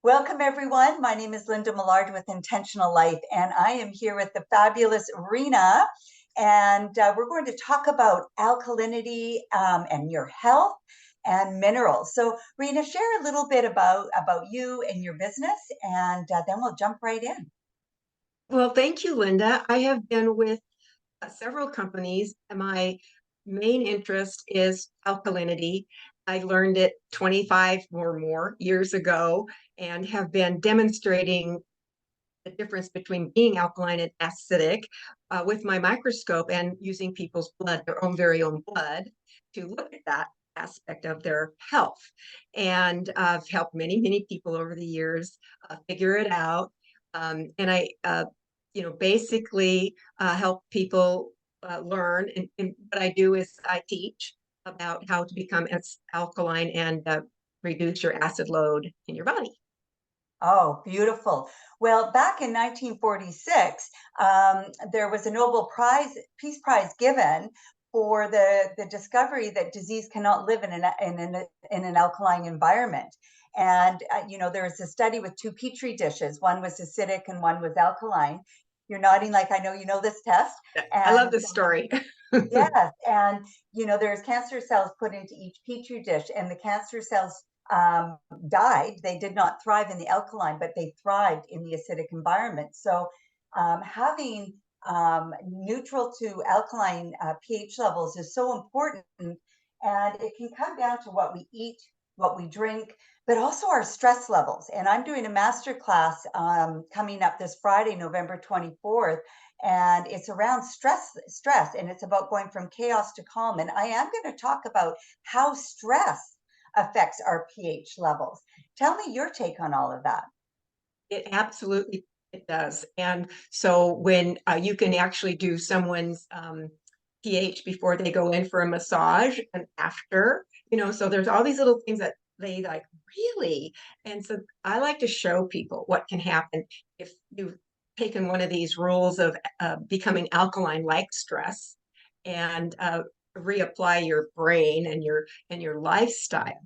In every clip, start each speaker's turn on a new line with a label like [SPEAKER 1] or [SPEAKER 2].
[SPEAKER 1] Welcome, everyone. My name is Linda Mallard with Intentional Life, and I am here with the fabulous Rena. And we're going to talk about alkalinity and your health and minerals. So, Rena, share a little bit about you and your business, and then we'll jump right in.
[SPEAKER 2] Well, thank you, Linda. I have been with several companies. My main interest is alkalinity. I learned it 25 or more years ago and have been demonstrating the difference between being alkaline and acidic with my microscope and using people's blood, their own very own blood, to look at that aspect of their health. And I've helped many, many people over the years figure it out. And I, basically help people learn. And what I do is I teach about how to become alkaline and reduce your acid load in your body.
[SPEAKER 1] Oh, beautiful. Well, back in 1946, there was a Nobel Peace Prize given for the discovery that disease cannot live in an alkaline environment. And, there was a study with two Petri dishes. One was acidic and one was alkaline. You're nodding like I know you know this test.
[SPEAKER 2] I love
[SPEAKER 1] And
[SPEAKER 2] this story.
[SPEAKER 1] yes, and, there's cancer cells put into each Petri dish, and the cancer cells died. They did not thrive in the alkaline, but they thrived in the acidic environment. So having neutral to alkaline pH levels is so important. And it can come down to what we eat, what we drink, but also our stress levels. And I'm doing a master class coming up this Friday, November 24th. And it's around stress, and it's about going from chaos to calm. And I am going to talk about how stress affects our pH levels. Tell me your take on all of that.
[SPEAKER 2] It absolutely it does. And so when you can actually do someone's pH before they go in for a massage and after, so there's all these little things that they like, really. And so I like to show people what can happen if you've taken one of these rules of becoming alkaline like stress and reapply your brain and your lifestyle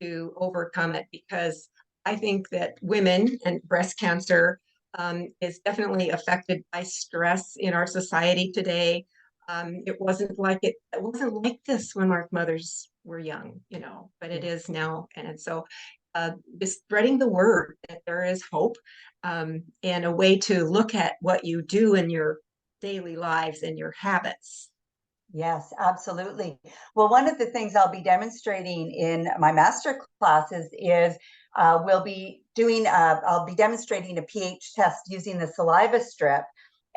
[SPEAKER 2] to overcome it, because I think that women and breast cancer is definitely affected by stress in our society today. It wasn't like this when our mothers were young, but it is now. And so just spreading the word that there is hope, and a way to look at what you do in your daily lives and your habits.
[SPEAKER 1] Yes, absolutely. Well, one of the things I'll be demonstrating in my master classes is I'll be demonstrating a pH test using the saliva strip,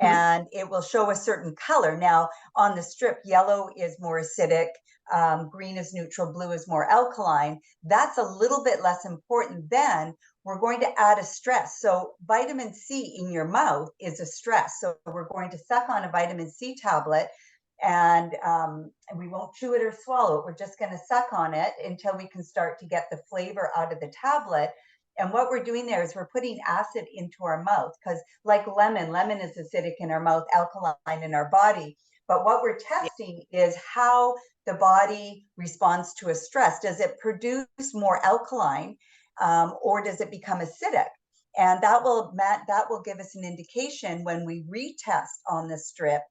[SPEAKER 2] Hmm.
[SPEAKER 1] and it will show a certain color. Now, on the strip, yellow is more acidic, green is neutral, blue is more alkaline. That's a little bit less important. Then we're going to add a stress. So vitamin C in your mouth is a stress. So we're going to suck on a vitamin C tablet, and we won't chew it or swallow it. We're just going to suck on it until we can start to get the flavor out of the tablet. And what we're doing there is we're putting acid into our mouth, because like lemon is acidic in our mouth, alkaline in our body. But what we're
[SPEAKER 2] Yeah.
[SPEAKER 1] testing is how the body responds to a stress. Does it produce more alkaline, or does it become acidic? And that will give us an indication when we retest on the strip.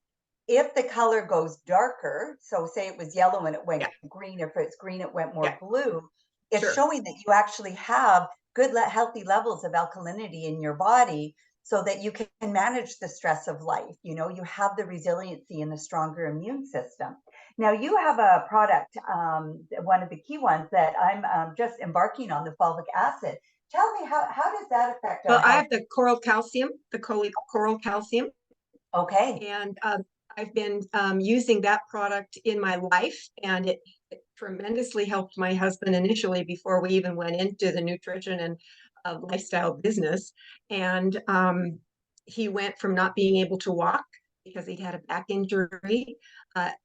[SPEAKER 1] If the color goes darker, so say it was yellow and it went
[SPEAKER 2] Yeah.
[SPEAKER 1] green, if it's green, it went more
[SPEAKER 2] Yeah.
[SPEAKER 1] blue, it's
[SPEAKER 2] Sure.
[SPEAKER 1] showing that you actually have good, healthy levels of alkalinity in your body, so that you can manage the stress of life. You have the resiliency and the stronger immune system. Now, you have a product, one of the key ones that I'm just embarking on, the fulvic acid. Tell me, how does that affect our
[SPEAKER 2] Well, I
[SPEAKER 1] health?
[SPEAKER 2] have the coral calcium,
[SPEAKER 1] Okay.
[SPEAKER 2] and I've been using that product in my life, and it tremendously helped my husband initially before we even went into the nutrition and lifestyle business. And he went from not being able to walk because he'd had a back injury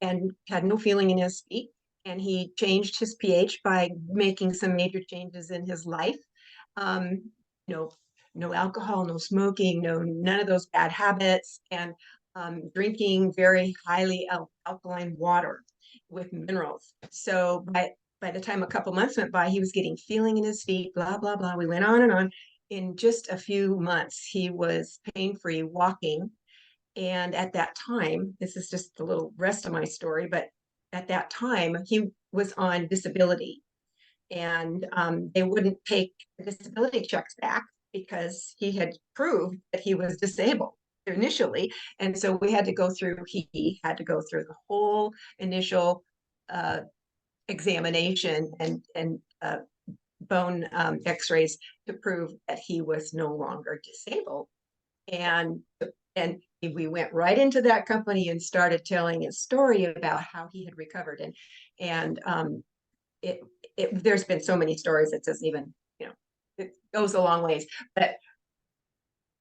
[SPEAKER 2] and had no feeling in his feet. And he changed his pH by making some major changes in his life. Um, no, no alcohol, no smoking, none of those bad habits, and drinking very highly alkaline water with minerals. So by the time a couple months went by, he was getting feeling in his feet, blah, blah, blah. We went on and on. in just a few months, he was pain-free walking. And at that time, this is just the little rest of my story, but at that time, he was on disability. And they wouldn't take the disability checks back because he had proved that he was disabled initially. And so we had to go through, he had to go through the whole initial examination and bone x-rays to prove that he was no longer disabled. And we went right into that company and started telling his story about how he had recovered. And it, there's been so many stories, it doesn't even, it goes a long ways. But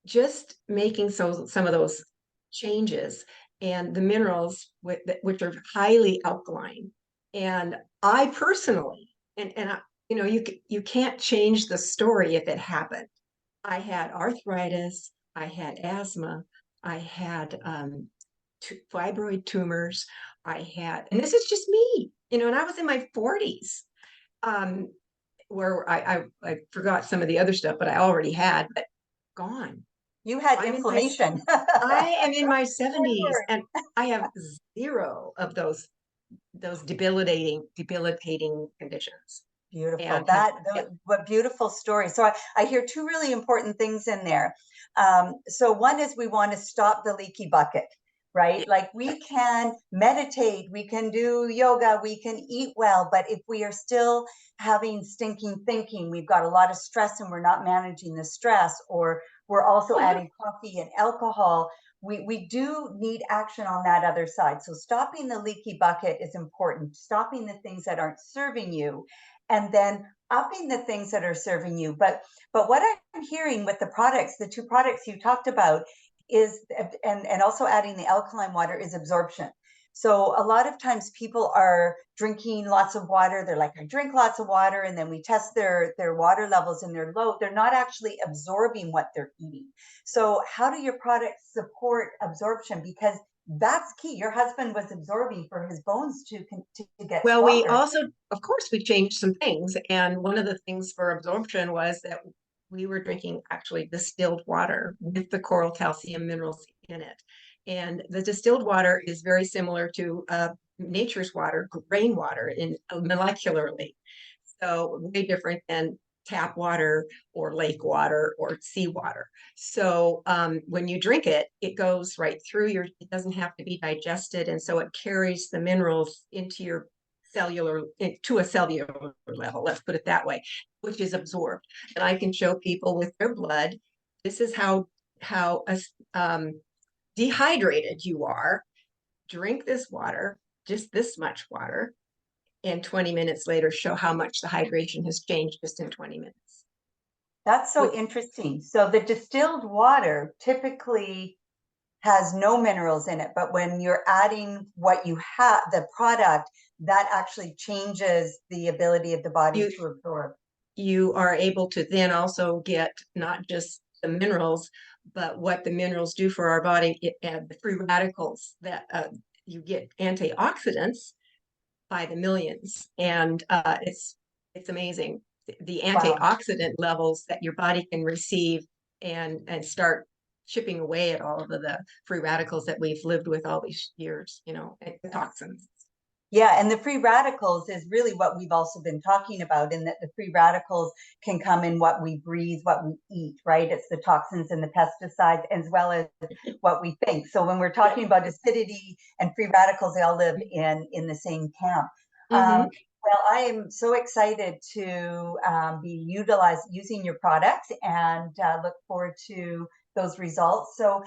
[SPEAKER 2] just making some of those changes, and the minerals which are highly alkaline. And I personally, and I, you can't change the story if it happened. I had arthritis, I had asthma, I had fibroid tumors, I had, and this is just me, and I was in my 40s, where I forgot some of the other stuff, but I already had, but gone.
[SPEAKER 1] You had inflammation.
[SPEAKER 2] I am in my 70s, and I have zero of those debilitating conditions.
[SPEAKER 1] Beautiful.
[SPEAKER 2] And
[SPEAKER 1] what beautiful story. So I hear two really important things in there. So one is we want to stop the leaky bucket, right? Like we can meditate, we can do yoga, we can eat well, but if we are still having stinking thinking, we've got a lot of stress and we're not managing the stress, or we're also adding coffee and alcohol, we do need action on that other side. So stopping the leaky bucket is important. Stopping the things that aren't serving you, and then upping the things that are serving you. But what I'm hearing with the products, the two products you talked about, is and also adding the alkaline water, is absorption. So a lot of times people are drinking lots of water. They're like, I drink lots of water, and then we test their water levels and they're low. They're not actually absorbing what they're eating. So how do your products support absorption? Because that's key. Your husband was absorbing for his bones to get
[SPEAKER 2] well,
[SPEAKER 1] stronger.
[SPEAKER 2] we also, of course, we changed some things. And one of the things for absorption was that we were drinking actually distilled water with the coral calcium minerals in it. And the distilled water is very similar to nature's water, rainwater, molecularly. So way different than tap water or lake water or seawater. So when you drink it, it goes right through it doesn't have to be digested. And so it carries the minerals into your to a cellular level, let's put it that way, which is absorbed. And I can show people with their blood, this is how dehydrated you are. Drink this water, just this much water, and 20 minutes later show how much the hydration has changed just in 20 minutes.
[SPEAKER 1] That's so interesting. So the distilled water typically has no minerals in it, but when you're adding what you have, the product, that actually changes the ability of the body to absorb.
[SPEAKER 2] You are able to then also get not just the minerals, but what the minerals do for our body, and the free radicals that you get, antioxidants by the millions. And it's amazing, the antioxidant levels that your body can receive and start chipping away at all of the free radicals that we've lived with all these years, and the toxins.
[SPEAKER 1] Yeah, and the free radicals is really what we've also been talking about, in that the free radicals can come in what we breathe, what we eat, right? It's the toxins and the pesticides, as well as what we think. So when we're talking about acidity and free radicals, they all live in the same camp. Well, I am so excited to be using your products, and look forward to those results. So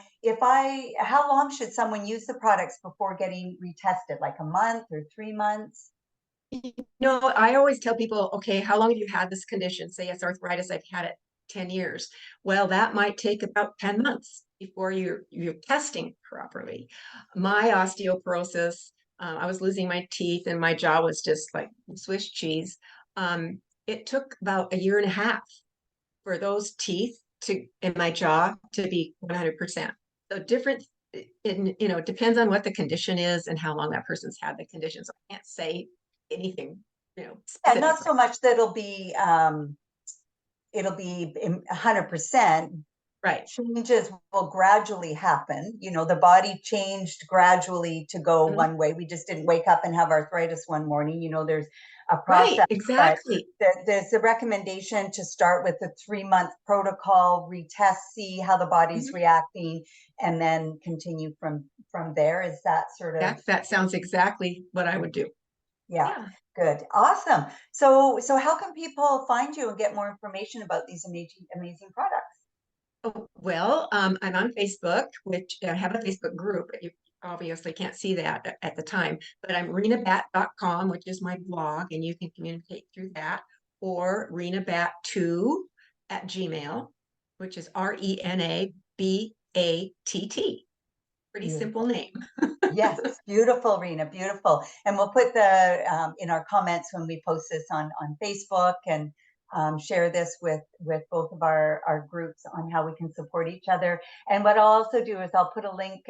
[SPEAKER 1] how long should someone use the products before getting retested? Like a month or 3 months?
[SPEAKER 2] I always tell people, okay, how long have you had this condition? Say it's arthritis, I've had it 10 years. Well, that might take about 10 months before you're testing properly. My osteoporosis, I was losing my teeth and my jaw was just like Swiss cheese. It took about 1.5 years for those teeth in my jaw to be 100%. So different, it depends on what the condition is and how long that person's had the condition. So I can't say anything,
[SPEAKER 1] And not so much that it'll be it'll be 100%.
[SPEAKER 2] Right.
[SPEAKER 1] Changes will gradually happen. You know, the body changed gradually to go one way. We just didn't wake up and have arthritis one morning. You know, there's a
[SPEAKER 2] Right,
[SPEAKER 1] process, but
[SPEAKER 2] exactly.
[SPEAKER 1] there's a recommendation to start with a 3-month protocol, retest, see how the body's reacting, and then continue from there. Is that sort of
[SPEAKER 2] That sounds exactly what I would do.
[SPEAKER 1] yeah. Good. Awesome. So how can people find you and get more information about these amazing products?
[SPEAKER 2] Oh, well, I'm on Facebook, which I have a Facebook group, but you obviously can't see that at the time. But I'm renabatt.com, which is my blog, and you can communicate through that, or renabatt2 at Gmail, which is RenaBatt. Pretty simple
[SPEAKER 1] Beautiful.
[SPEAKER 2] name.
[SPEAKER 1] Yes, beautiful, Rena, beautiful. And we'll put the in our comments when we post this on Facebook, and share this with both of our groups on how we can support each other. And what I'll also do is I'll put a link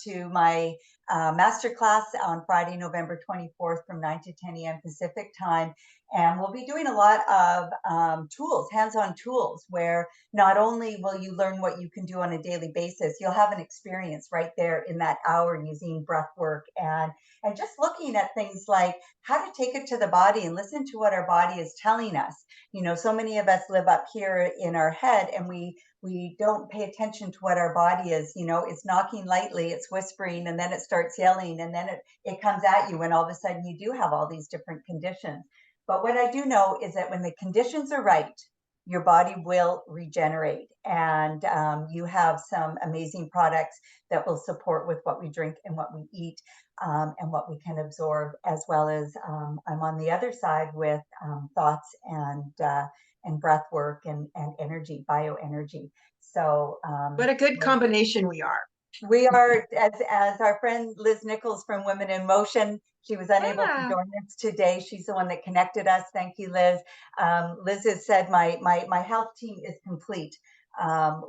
[SPEAKER 1] to my masterclass on Friday, November 24th from 9 to 10 a.m. Pacific time. And we'll be doing a lot of tools, hands-on tools, where not only will you learn what you can do on a daily basis, you'll have an experience right there in that hour using breath work and just looking at things like how to take it to the body and listen to what our body is telling us. You know, so many of us live up here in our head, and we don't pay attention to what our body is. You know, it's knocking lightly, it's whispering, and then it starts yelling, and then it comes at you, and all of a sudden you do have all these different conditions. But what I do know is that when the conditions are right, your body will regenerate. And you have some amazing products that will support with what we drink and what we eat, and what we can absorb, as well as I'm on the other side with thoughts and breath work and energy, bioenergy. So
[SPEAKER 2] What a good combination we are.
[SPEAKER 1] we are, as our friend Liz Nichols from Women in Motion, she was unable to join us today. She's the one that connected us. Thank you, Liz. Liz has said my health team is complete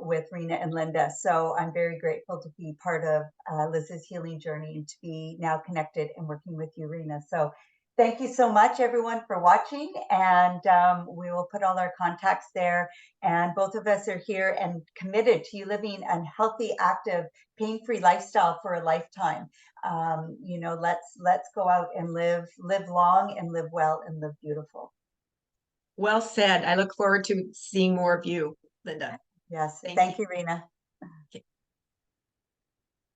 [SPEAKER 1] with Rena and Linda. So I'm very grateful to be part of Liz's healing journey and to be now connected and working with you, Rena. So thank you so much, everyone, for watching. And we will put all our contacts there. And both of us are here and committed to you living a healthy, active, pain-free lifestyle for a lifetime. You know, let's go out and live long and live well and live beautiful.
[SPEAKER 2] Well said. I look forward to seeing more of you, Linda.
[SPEAKER 1] Yes.
[SPEAKER 2] Thank
[SPEAKER 1] Thank
[SPEAKER 2] you.
[SPEAKER 1] you, Rena.
[SPEAKER 2] Okay.